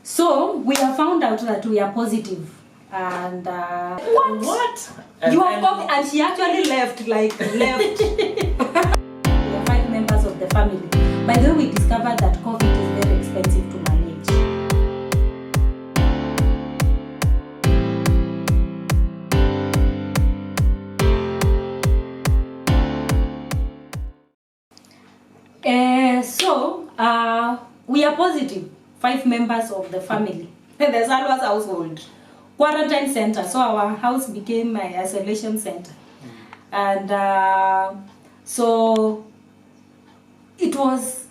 So we have found out that we are positive. And what? You have COVID, and she actually left. We are 5 members of the family. By the way, we discovered that COVID is very expensive to manage. We are positive, 5 members of the family. The Tsalwa's household. Quarantine center, so our house became my isolation center. And so it was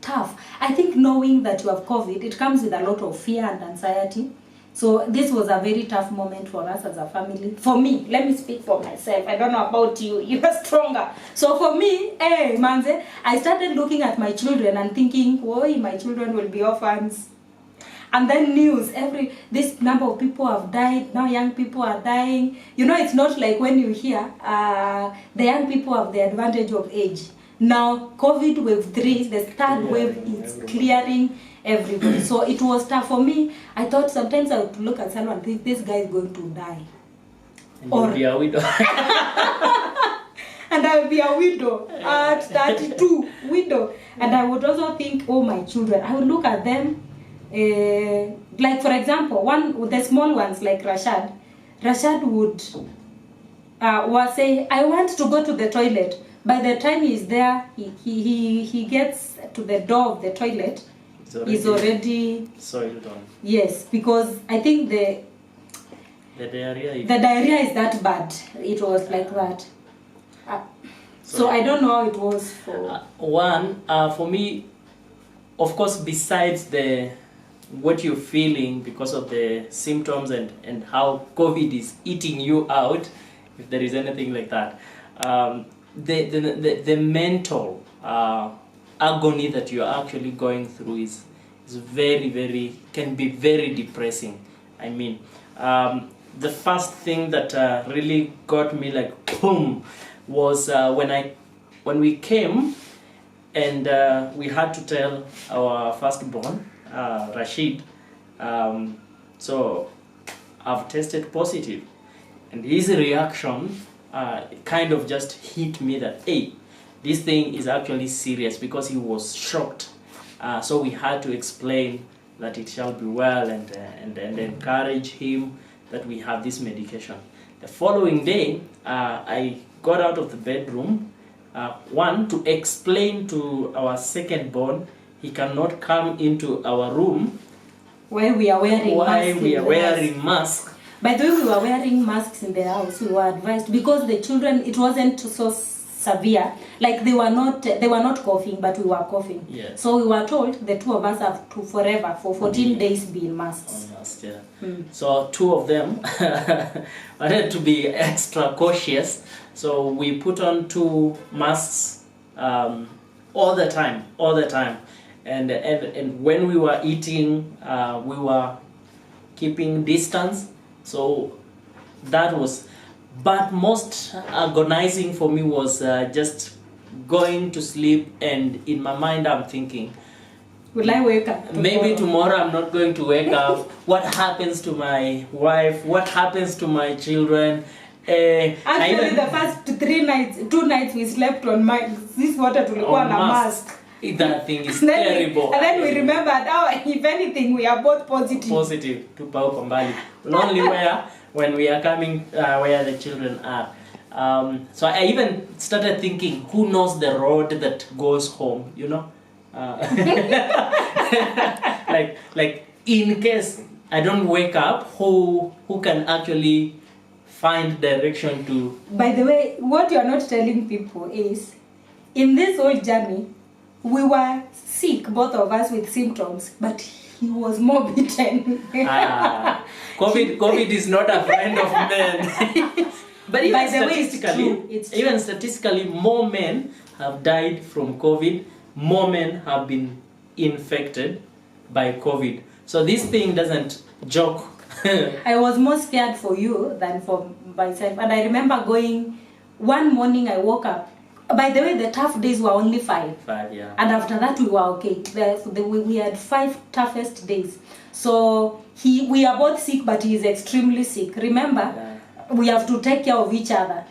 tough. I think knowing that you have COVID, it comes with a lot of fear and anxiety. So this was a very tough moment for us as a family. For me, let me speak for myself. I don't know about you. You are stronger. So for me, Manze, I started looking at my children and thinking, oh, my children will be orphans. And then news, this number of people have died, now young people are dying. You know, it's not like when you hear the young people have the advantage of age. Now, COVID wave 3, the third wave is clearing everybody. So it was tough for me. I thought sometimes I would look at someone and think, this guy is going to die. And you'll be a widow. And I will be a widow at 32, widow. And I would also think, oh, my children. I would look at them. Like for example, the small ones like Rashad would say, I want to go to the toilet. By the time he's there, he gets to the door of the toilet, he's already soiled on. Yes, because I think the diarrhea is that bad. It was like that. So I don't know how it was for for me, of course, besides what you're feeling because of the symptoms and how COVID is eating you out, if there is anything like that, the mental agony that you're actually going through is can be very depressing. I mean, the first thing that really got me like boom was when we came and we had to tell our firstborn, Rashid, so I've tested positive, and his reaction kind of just hit me that, hey, this thing is actually serious, because he was shocked. So we had to explain that it shall be well and encourage him that we have this medication. The following day, I got out of the bedroom, to explain to our second born he cannot come into our room while we are wearing masks. By the way, we were wearing masks in the house. We were advised, because the children, it wasn't so severe. Like they were not coughing, but we were coughing. Yeah. So we were told the 2 of us have to forever, for 14 days, be in masks. Yeah. So 2 of them wanted to be extra cautious. So we put on 2 masks all the time. And when we were eating, we were keeping distance. So that was, but most agonizing for me was just going to sleep, and in my mind I'm thinking, will I wake up tomorrow? Maybe tomorrow I'm not going to wake up. What happens to my wife? What happens to my children? Actually, the first 2 nights we slept on this water to go on a mask. That thing is terrible. And then we remembered, if anything, we are both positive. Positive. Tupa uko mbali. Only when we are coming where the children are. So I even started thinking, who knows the road that goes home, you know? like in case I don't wake up, who can actually find direction to... By the way, what you are not telling people is, in this whole journey, we were sick, both of us, with symptoms, but he was more beaten. COVID is not a friend of men. But even statistically, more men have died from COVID, more men have been infected by COVID. So this thing doesn't joke. I was more scared for you than for myself. And I remember one morning I woke up, By the way, the tough days were only 5. 5, yeah. And after that, we were okay. We had 5 toughest days. So we are both sick, but he is extremely sick. Remember, we have to take care of each other.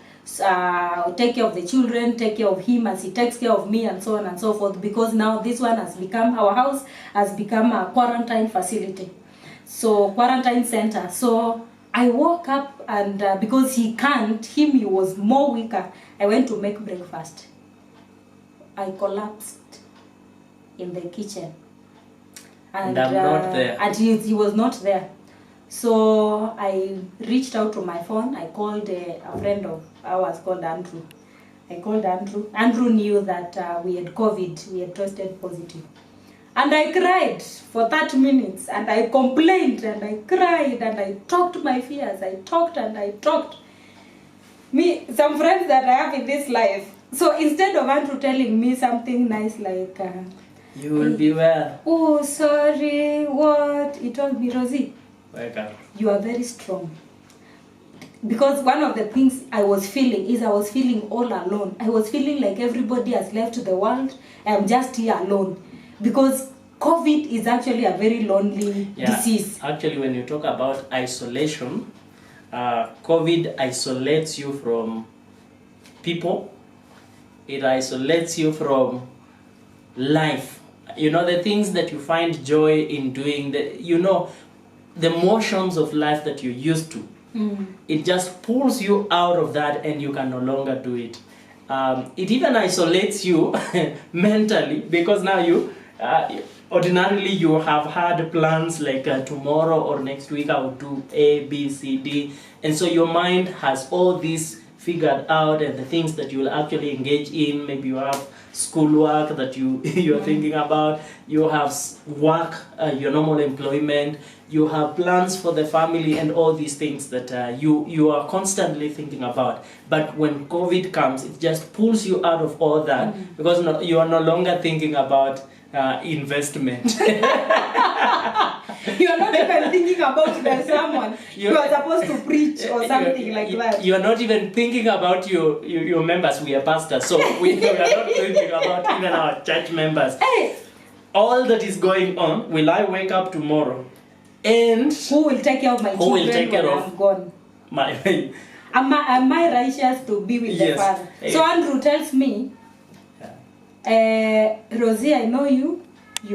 Take care of the children, take care of him as he takes care of me, and so on and so forth. Because now this one has become, our house has become a quarantine facility. So quarantine center. So I woke up and because he was more weaker. I went to make breakfast. I collapsed in the kitchen. And I'm not there. And he was not there. So I reached out to my phone. I called a friend of ours called Andrew. I called Andrew. Andrew knew that we had COVID. We had tested positive. And I cried for 30 minutes. And I complained and I cried and I talked my fears. I talked and I talked. Some friends that I have in this life. So instead of Andrew telling me something nice like... you will be well. Oh, sorry, what? He told me, Rosie, welcome. You are very strong. Because one of the things I was feeling all alone. I was feeling like everybody has left the world. I am just here alone. Because COVID is actually a very lonely disease. Actually, when you talk about isolation, COVID isolates you from people. It isolates you from life. You know, the things that you find joy in doing, the motions of life that you're used to. It just pulls you out of that and you can no longer do it. It even isolates you mentally, because now ordinarily you have had plans like tomorrow or next week I will do A, B, C, D. And so your mind has all these figured out and the things that you will actually engage in. Maybe you have schoolwork that you're thinking about. You have work, your normal employment. You have plans for the family and all these things that you are constantly thinking about. But when COVID comes, it just pulls you out of all that because you are no longer thinking about investment. You are not even thinking about the sermon you are supposed to preach or something like that. You are not even thinking about your members. We are pastors, so we are not thinking about even our church members. Hey. All that is going on, will I wake up tomorrow? And who will take care of my children when I'm gone? Am I righteous to be with the Father? So Andrew tells me, Rosie, I know you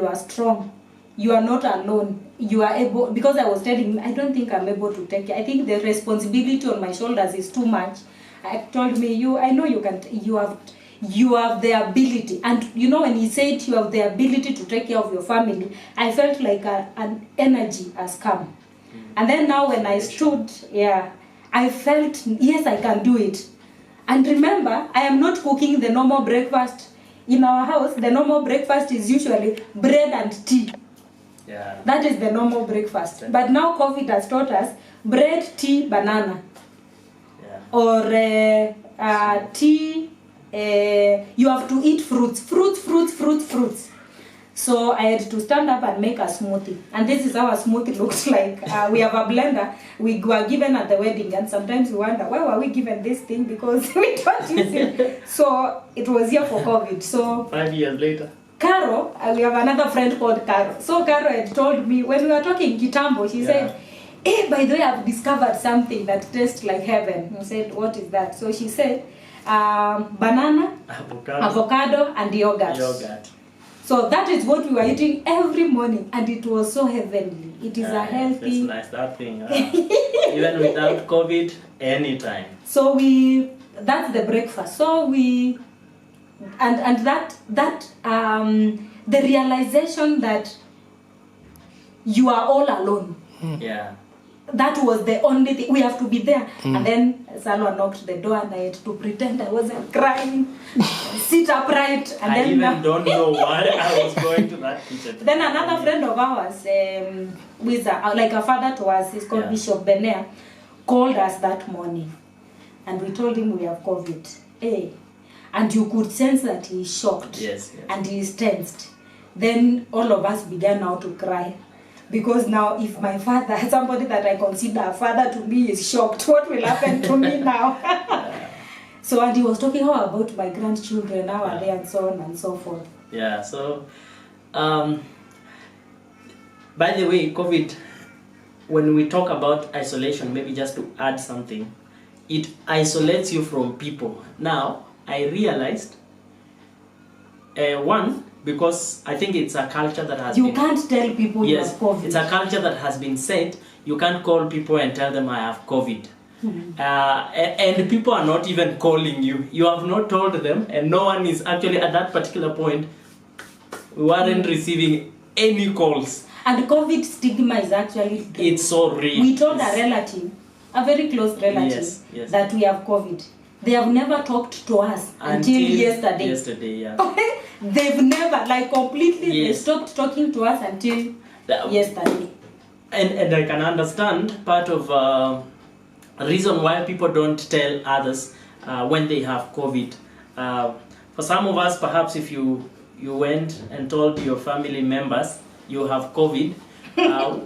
are strong. You are not alone. You are able, because I was telling him, I don't think I'm able to take care. I think the responsibility on my shoulders is too much. I told me, I know you can, you have the ability. And you know, when he said you have the ability to take care of your family, I felt like an energy has come. And then now when I stood, I felt, yes, I can do it. And remember, I am not cooking the normal breakfast. In our house, the normal breakfast is usually bread and tea. Yeah. That is the normal breakfast. But now COVID has taught us bread, tea, banana. Yeah. Or tea, you have to eat fruits. So I had to stand up and make a smoothie. And this is how a smoothie looks like. We have a blender we were given at the wedding, and sometimes we wonder, why were we given this thing? Because we don't use it. So it was here for COVID. So 5 years later. Caro, we have another friend called Caro. So Caro had told me, when we were talking Kitambo, she said, hey, by the way, I've discovered something that tastes like heaven. I said, what is that? So she said, banana, avocado, and yogurt. So that is what we were eating every morning, and it was so heavenly. It is a healthy... That's nice, that thing. Even without COVID, anytime. So that's the breakfast. So the realization that you are all alone. Yeah. That was the only thing. We have to be there. And then Tsalwa knocked the door and I had to pretend I wasn't crying, sit upright. And I even don't know why I was going to that kitchen. Then another friend of ours, who is like a father to us, he's called Bishop Benea, called us that morning. And we told him we have COVID. Hey. And you could sense that he is shocked. Yes. And he is tensed. Then all of us began now to cry. Because now if my father, somebody that I consider a father to me, is shocked, what will happen to me now? So and he was talking how about my grandchildren, how are Yeah. they, and so on and so forth. Yeah. So, by the way, COVID, when we talk about isolation, maybe just to add something, it isolates you from people. Now, I realized, one, because I think it's a culture that has You been... can't tell people you have Yes, COVID. it's a culture that has been said. You can't call people and tell them I have COVID. And people are not even calling you. You have not told them, and no one is actually at that particular point. We weren't receiving any calls. And COVID stigma is actually true. It's so real. We told a relative, a very close relative, Yes, yes. that we have COVID. They have never talked to us until yesterday. Yesterday, yeah. They've never, like completely, they Yes. stopped talking to us until yesterday. And I can understand part of reason why people don't tell others when they have COVID. For some of us, perhaps if you went and told your family members you have COVID,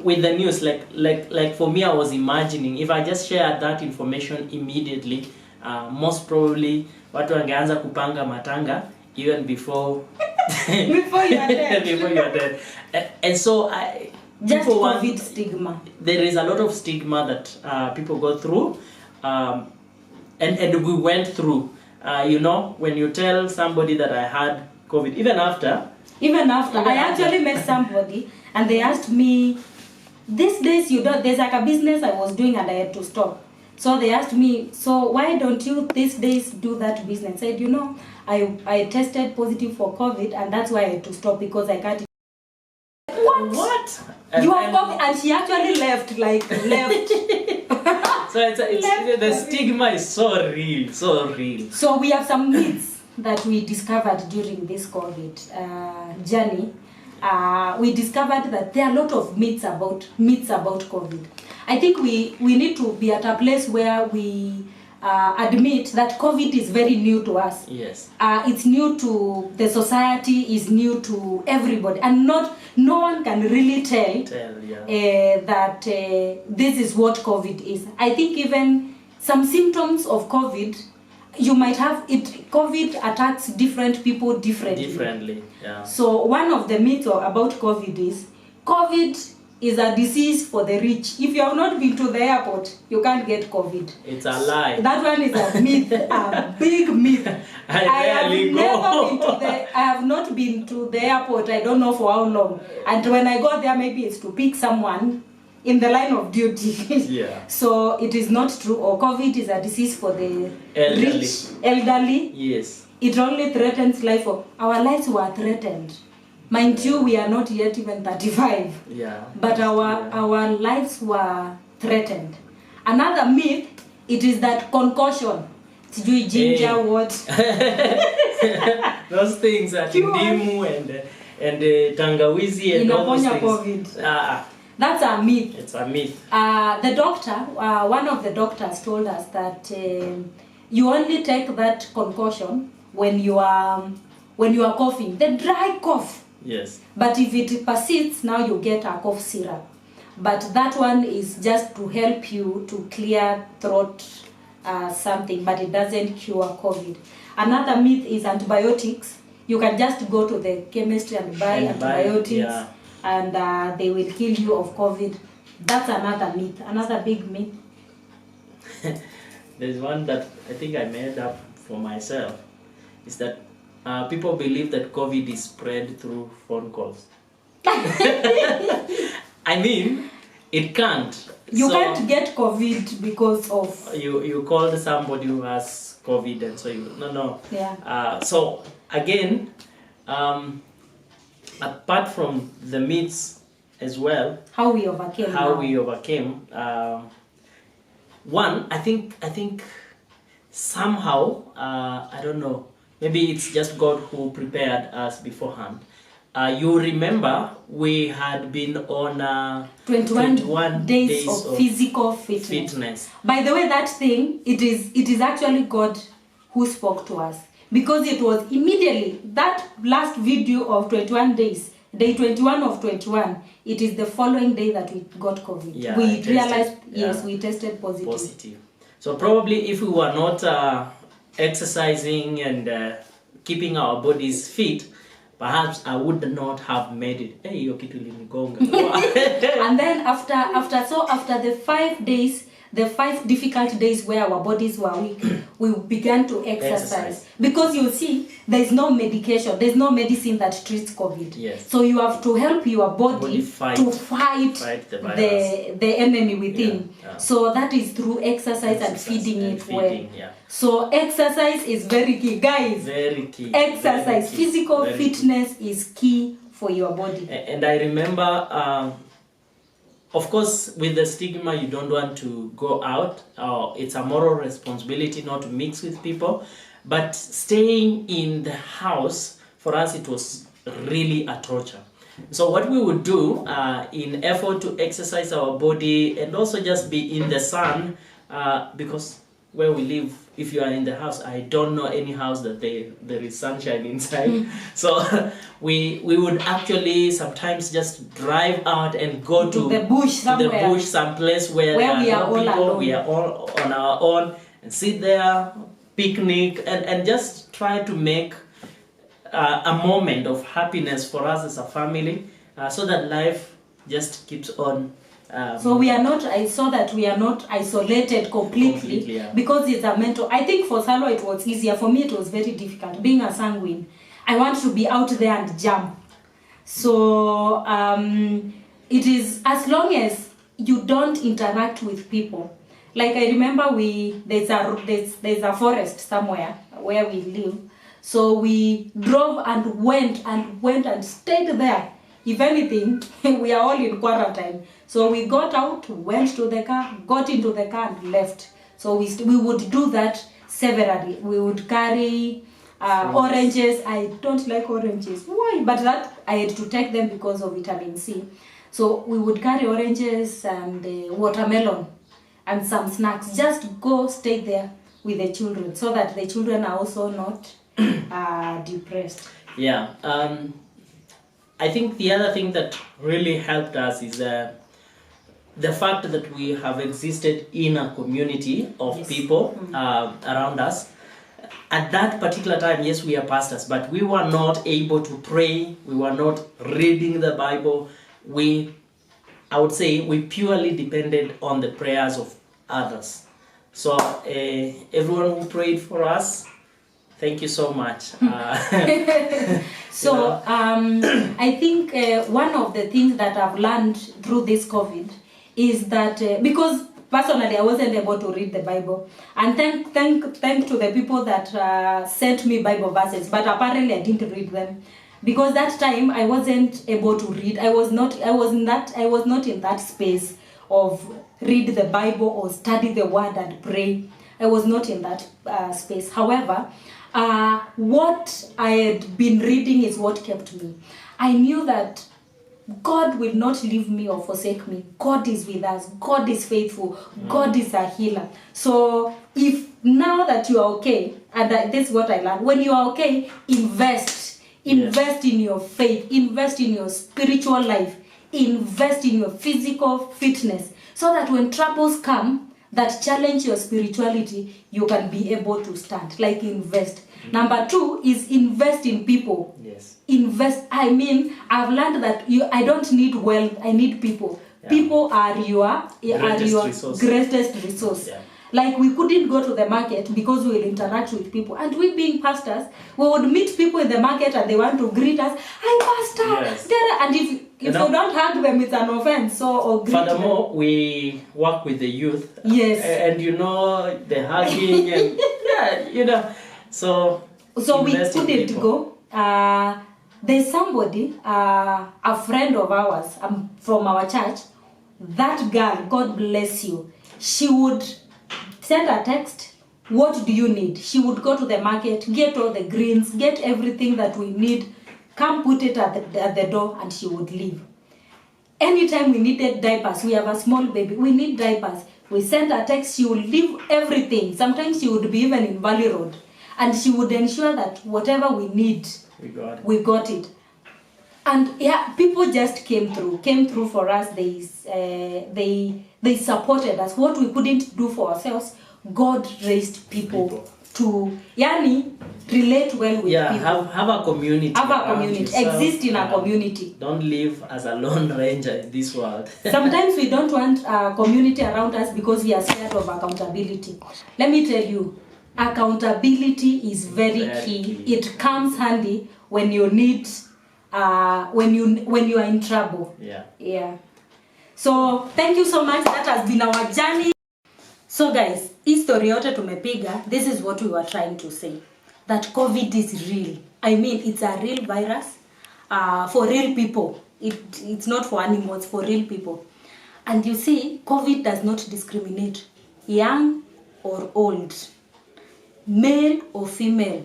with the news, like for me, I was imagining if I just shared that information immediately, most probably watu wangeanza kupanga matanga even before Before you are dead. before you are dead. And so Just people COVID stigma. There is a lot of stigma that people go through, and we went through. When you tell somebody that I had COVID, even after, I actually met somebody and they asked me, these days there's like a business I was doing and I had to stop. So they asked me, so why don't you these days do that business? I said, I tested positive for COVID and that's why I had to stop because I can't. What? You have COVID, and she actually left. So the stigma is so real, so real. So we have some myths that we discovered during this COVID journey. We discovered that there are a lot of myths about COVID. I think we need to be at a place where we admit that COVID is very new to us. Yes. It's new to the society, is new to everybody, and no one can really tell that this is what COVID is. I think even some symptoms of COVID, you might have it. COVID attacks different people differently. Yeah. So one of the myths about COVID is a disease for the rich. If you have not been to the airport, you can't get COVID. It's a lie. That one is a myth, a big myth. I have not been to the airport, I don't know for how long. And when I got there, maybe it's to pick someone in the line of duty. Yeah. So it is not true. Or COVID is a disease for the elderly. Yes. It only threatens life. Our lives were threatened. Mind you, we are not yet even 35. Yeah. But our lives were threatened. Another myth, it is that concussion. Sijui ginger what. Those things are ndimu and tangawizi and all those things. COVID. That's a myth. It's a myth. The doctor, one of the doctors told us that you only take that concussion when you are coughing, the dry cough. Yes. But if it persists, now you get a cough syrup. But that one is just to help you to clear throat something, but it doesn't cure COVID. Another myth is antibiotics. You can just go to the chemist and buy antibiotics, and they will kill you of COVID. That's another myth, another big myth. There's one that I think I made up for myself. Is that people believe that COVID is spread through phone calls. I mean, it can't. You can't get COVID because of... You called somebody who has COVID and so you... No. Yeah. So, again, apart from the myths as well... How we overcame. One, I think somehow, I don't know, maybe it's just God who prepared us beforehand. You remember we had been on 21 days of physical fitness. By the way, that thing, it is actually God who spoke to us, because it was immediately that last video of 21 days, day 21 of 21. It is the following day that we got COVID. Yeah, we realized we tested positive. So probably if we were not exercising and keeping our bodies fit, perhaps I would not have made it. Hey, hiyo kitu ilinigonga. And then after the 5 days, the 5 difficult days where our bodies were weak, we began to exercise. Because you see, there is no medication, there is no medicine that treats COVID. Yes. So you have to help your body fight the enemy within. Yeah. So that is through exercise and feeding it well. Yeah. So exercise is very key, guys. Very key. Exercise, very key. physical Very fitness is key for your body. And I remember, of course, with the stigma, you don't want to go out. It's a moral responsibility not to mix with people. But staying in the house, for us, it was really a torture. So what we would do in effort to exercise our body and also just be in the sun, because where we live, if you are in the house, I don't know any house that there is sunshine inside. So we would actually sometimes just drive out and go to the bush somewhere. To the bush, someplace where there we are are no all people. alone. We are all on our own and sit there, picnic, and just try to make a moment of happiness for us as a family, so that life just keeps on. So I saw that we are not isolated completely yeah. Because it's a mental. I think for Tsalwa it was easier. For me it was very difficult. Being a sanguine, I want to be out there and jump. So it is, as long as you don't interact with people. Like I remember there's a forest somewhere where we live. So we drove and went and stayed there. If anything, we are all in quarantine. So we got out, went to the car, got into the car and left. So we would do that severally. We would carry oranges. I don't like oranges. Why? But that I had to take them because of vitamin C. So we would carry oranges and watermelon and some snacks. Just go stay there with the children so that the children are also not depressed. Yeah. I think the other thing that really helped us is the fact that we have existed in a community of Yes. people around us. At that particular time, yes, we are pastors, but we were not able to pray. We were not reading the Bible. I would say we purely depended on the prayers of others. So everyone who prayed for us, thank you so much. So I think one of the things that I've learned through this COVID is that because personally I wasn't able to read the Bible, and thank to the people that sent me Bible verses, but apparently I didn't read them because that time I wasn't able to read. I was not in that space of read the Bible or study the word and pray. I was not in that space. However, what I had been reading is what kept me. I knew that God will not leave me or forsake me. God is with us. God is faithful. God is a healer. So if now that you are okay, and this is what I learned, when you are okay, invest in your faith, invest in your spiritual life, invest in your physical fitness, so that when troubles come that challenge your spirituality, you can be able to stand. Like invest. Number 2 is invest in people. Yes. Invest. I mean, I've learned that I don't need wealth. I need people. Yeah. People are your resource. greatest resource. Yeah. Like we couldn't go to the market because we will interact with people. And we being pastors, we would meet people in the market and they want to greet us. Hi, pastor. Yes. And if you don't hug them, it's an offense. So furthermore, we work with the youth. Yes. And the hugging and So we couldn't go. There's somebody, a friend of ours from our church. That girl, God bless you. She would send a text. What do you need? She would go to the market, get all the greens, get everything that we need, come put it at the door, and she would leave. Anytime we needed diapers, we have a small baby, we need diapers. We send a text, she would leave everything. Sometimes she would be even in Valley Road. And she would ensure that whatever we need, we got it. And people just came through for us. They supported us. What we couldn't do for ourselves, God raised people to relate well with people. Have a community. Have a community. Exist in a community. Don't live as a lone ranger in this world. Sometimes we don't want a community around us because we are scared of accountability. Let me tell you, accountability is very key. It comes handy when you need when you are in trouble. Yeah. So thank you so much. That has been our journey. So guys, hii story yote tumepiga, this is what we were trying to say. That COVID is real. I mean, it's a real virus for real people. It's not for animals, for real people. And you see, COVID does not discriminate. Young or old, male or female,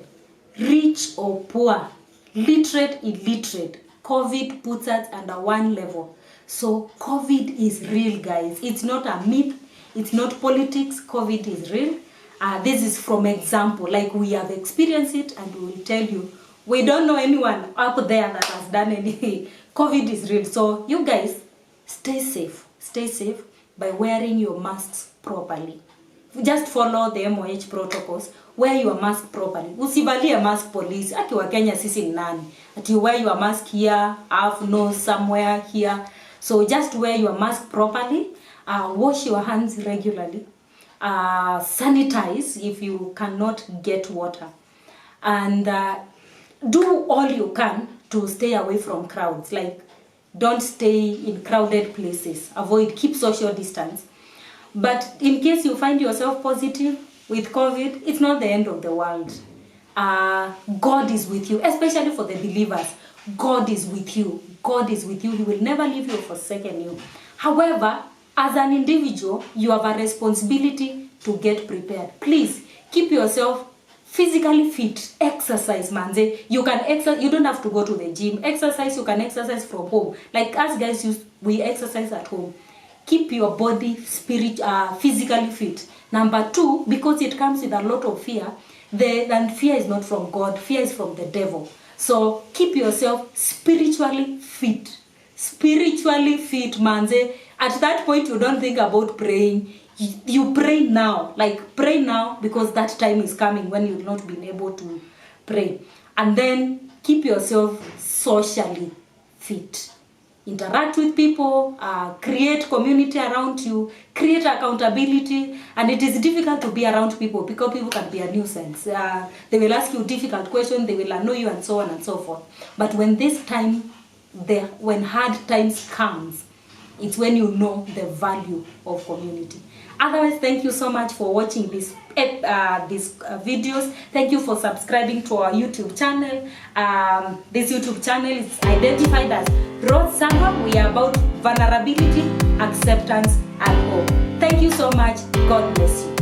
rich or poor, literate, illiterate. COVID puts us under one level. So COVID is real, guys. It's not a myth. It's not politics. COVID is real. This is from example. Like, we have experienced it, and we will tell you. We don't know anyone up there that has done anything. COVID is real. So you guys, stay safe. Stay safe by wearing your masks properly. Just follow the MOH protocols. Wear your mask properly. Usivalie mask police. Aki wa Kenya sisi ni nani? Ati wear your mask here, half nose somewhere here. So just wear your mask properly. Wash your hands regularly. Sanitize if you cannot get water. And do all you can to stay away from crowds. Like, don't stay in crowded places. Keep social distance. But in case you find yourself positive with COVID, it's not the end of the world. God is with you, especially for the believers. God is with you. God is with you. He will never leave you or forsake you. However, as an individual, you have a responsibility to get prepared. Please keep yourself physically fit. Exercise, manze. You can exercise. You don't have to go to the gym. Exercise. You can exercise from home. Like us guys, we exercise at home. Keep your body physically fit. Number 2, because it comes with a lot of fear. And fear is not from God. Fear is from the devil. So keep yourself spiritually fit. Spiritually fit, manze. At that point, you don't think about praying. You pray now. Like, pray now, because that time is coming when you'll not be able to pray. And then keep yourself socially fit. Interact with people, create community around you, create accountability. And it is difficult to be around people because people can be a nuisance. They will ask you difficult questions, they will annoy you, and so on and so forth. But when when hard times comes, it's when you know the value of community. Otherwise, thank you so much for watching these videos. Thank you for subscribing to our YouTube channel. This YouTube channel is identified as Tsalwa. We are about vulnerability, acceptance, and hope. Thank you so much. God bless you.